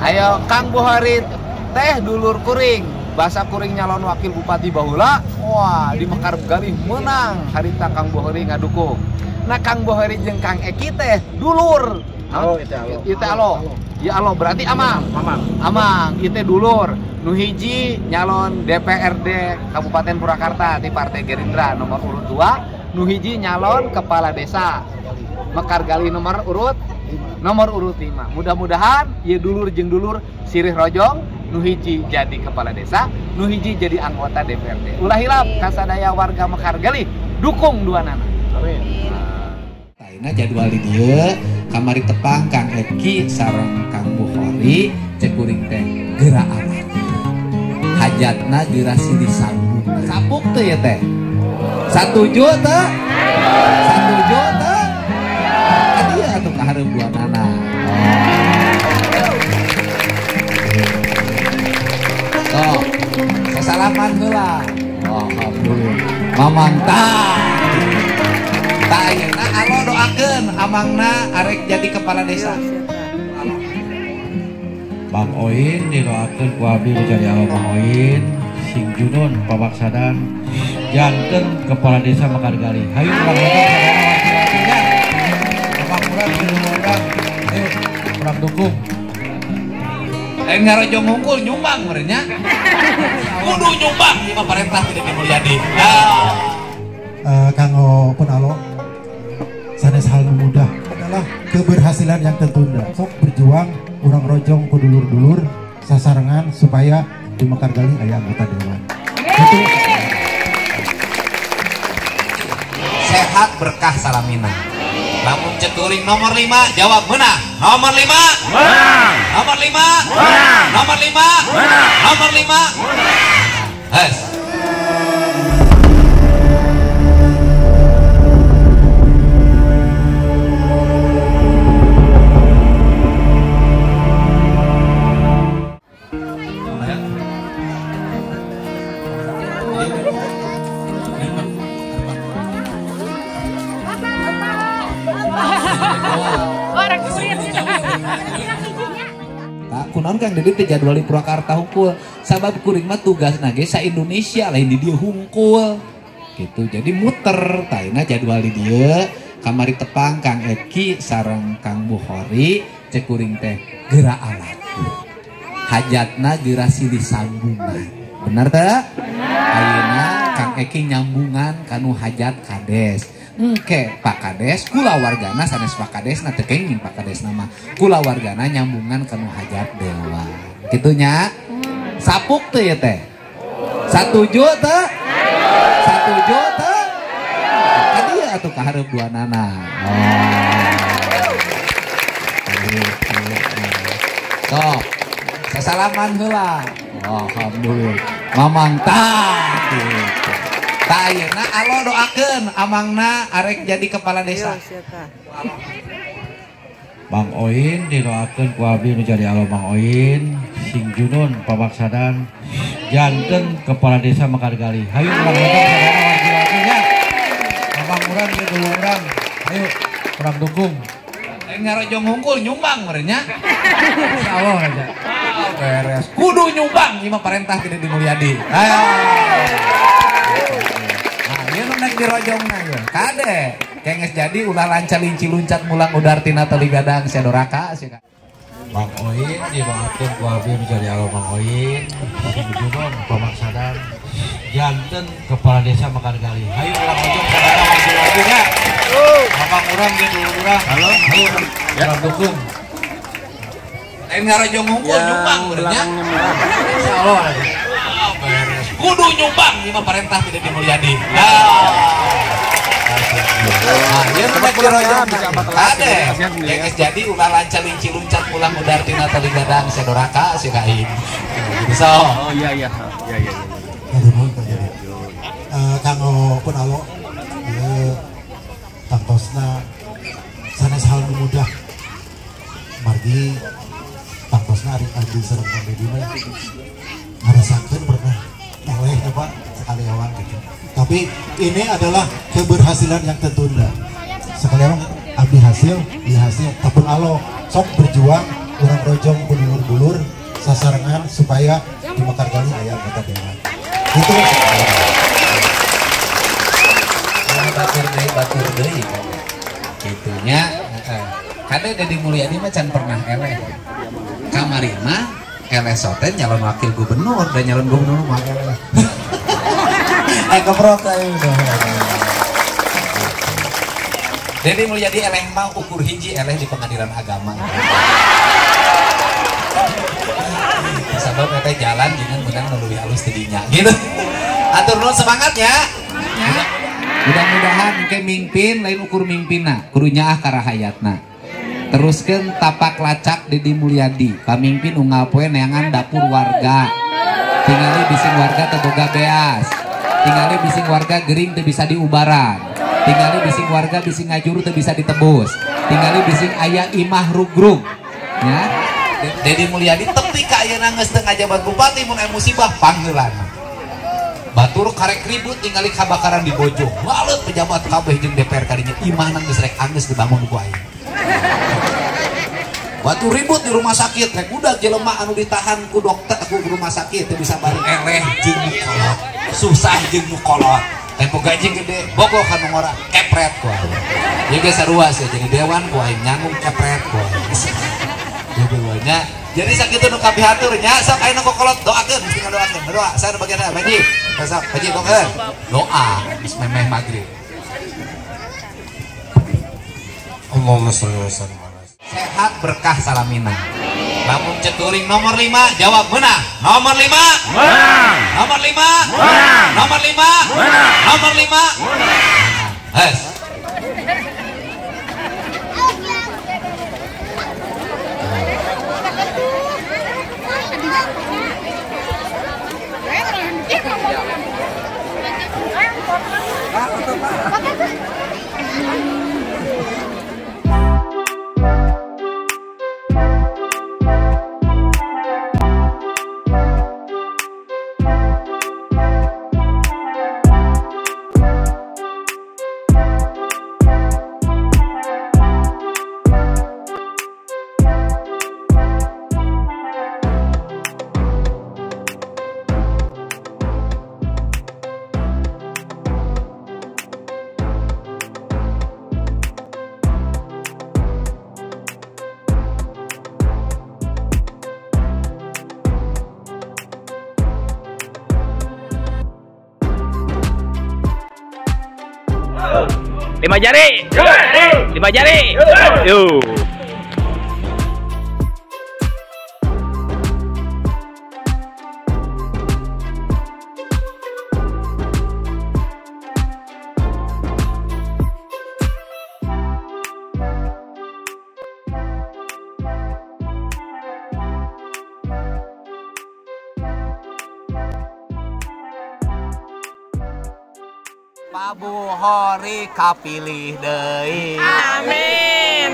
Ayo Kang Bohari teh dulur kuring, bahasa kuring nyalon wakil bupati baheula. Wah, di Mekar Galih menang harita Kang Bohari ngadukung. Nah Kang Bohari jeung Kang Eki teh dulur. Itu alo. Ya alo berarti amang. Amang, itu dulur. Nu hiji nyalon DPRD Kabupaten Purwakarta di Partai Gerindra nomor urut 2. Nu hiji nyalon kepala desa Mekar Galih nomor urut 5. Mudah-mudahan ieu dulur jeung dulur sirih rojong, nu hiji jadi kepala desa, nu hiji jadi anggota DPRD. Ulah hilap kasadaya warga Mekar Galih dukung duanana. Amin. Taina jadwal di dieu kamari tepang Kang Eki sareng Kang Bohari cek kuring teh geura alat. Hajatna geura silih sambung. Sapuk teh ya teh. Satuju teh? Satuju teh? Adieu atuh kahareup duanana. Oh, sasalaman heula. Alhamdulillah. Mamang tah. Tah ayeuna alo doakeun amangna arek jadi kepala desa. Bang Oin didoakeun ku abdi jadi alo Bang Oin, Sing Junun pabaksadan janten kepala desa Mekar Galih. Hayu urang lengkap Abang urang urang. Ayo urang dukung. Lain ngarojong hungkul nyumbang merenya. Kudu nyumbang di pamarentah tidak dimulyadi. Kanggo pun alo sanes hal mudah adalah keberhasilan yang tertunda. Sok berjuang urang rojong ku dulur-dulur sasarengan supaya di Mekar Galih aya anggota dewan. Itu sehat berkah salamina. Lamun cek kuring nomor 5 jawab menang. Nomor 5 menang. Nomor 5 menang. Nomor 5 menang. Nomor 5 menang. Kunaon Kang Dedi teh jadwal di Purwakarta hungkul sabab kuring mah tugasna ge sa Indonesia lain di dieu hungkul gitu jadi muter taina jadwal di dieu kamari tepang Kang Eki sareng Kang Bohari cek kuring teh geura alat hajatna geura silih sambungan bener teh ayeuna Kang Eki nyambungan kanu hajat kades engke Pak Kades kula wargana sanes Pak Kades na teu kenging Pak Kades nama kula wargana nyambungan kanu hajat dewa kitunya sapuk teh ya teh satuju teh satuju teh adieu atuh kahareup duanana sok sasalaman heula alhamdulillah mamang tah tah ayeuna alo doakeun amangna arek jadi kepala desa. Bang Oin didoakeun ku abdi jadi alo Bang Oin, Sing Junun pabaksadan janten kepala desa Mekar Galih. Hayu urang lengkap sadaya Abang urang ge dulur urang. Ayo urang dukung. Lain ngarojong hungkul nyumbang merenya. Insyaallah aja. Beres. Kudu nyumbang ieu mah parentah tidak dimulyadi. Ayo. Ieu nu nek dirojongna ieu. Kade, kenges jadi ulah lancar linci luncat mulang udar tina teli gadang sadoraka sia. Bang Oin didoakeun ku abdi jadi alo Bang Oin, Sing Junun pabaksadan janten kepala desa Mekar Galih. Hayu urang rojong sadaya wajib ya. Abang urang ge dulur urang. Halo. Hayu urang dukung. Lain ngarojong hungkul nyumbang merenya. Insyaallah aja. Beres. Kudu nyumbang ieu mah parentah tidak dimulyadi. Ieu mah nek dirojong kade kenges jadi ulah lancar linci luncat pulang udar tina tali gadang sadoraka sia kain. So. Oh iya. kanggo pun alo tangtosna sanes hal mudah margi tangtosna ari sareng Kang Dedi mah ngarasakeun pernah oleh Pak sekali awan gitu. Tapi ini adalah keberhasilan yang tertunda. Sekalian abdi hasil, di hasil tapun alo sok berjuang urang rojong dulur-dulur dukungan supaya di Mekargali aya anggota dewan. Itu batur deui gitunya. Kade Deddy Mulyadi mah can pernah eleh. Kamari mah eleh soten nyalon wakil gubernur dan nyalon gubernur mah eleh. keprok euy. Deddy Mulyadi eleh mah ukur hiji eleh di pengadilan agama. Sabab eta jalan jangan menang melalui halus tadinya gitu. Atur nuhun semangatnya. Mudah-mudahan ke mimpin lain ukur mimpinna, kurunya karahayatna. Teruskan tapak lacak Deddy Mulyadi, pamimpin unggal poe neangan dapur warga. Tingali bising warga teboga beas. Tingali bising warga gering teu bisa diubaran. Tingali bising warga bising ngajuru teu bisa ditebus. Tingali bising aya imah rugrug. Ya. Deddy Mulyadi tepi ka ayeuna geus teu ngajabat bupati mun aya musibah pangeulan. Batur karek ribut tinggali kabakaran di Bojong. Walet pejabat kabeh jeung DPR kadinya imah nang geus rek anggeus dibangun ku aing. Batur ribut di rumah sakit rek budak jelema anu ditahan ku dokter ku rumah sakit teu bisa balik eleh jeung nu kolot. Susah jeung nu kolot. Tempo gaji gede bogoh ka nu ngora kepret ku aing. Ieu ge sarua sih jadi dewan ku aing nyanggung kepret ku aing. Jadi jadi sakitu nu kapihatur nya sok ayeuna kokolot doakeun mesti ngadoakeun. Doa saya bagian Baji. Sok Baji doakeun. Doa geus memeh magrib. Allahumma shalli wa sallim. Sehat berkah salamina. Lamun ceturing nomor 5 jawab menang. Nomor 5 menang. Nomor 5 menang. Nomor 5 menang. Nomor 5 menang. Hes. Lima jari, 5 jari, yuk. Pak Buhori kapilih deui. Amin.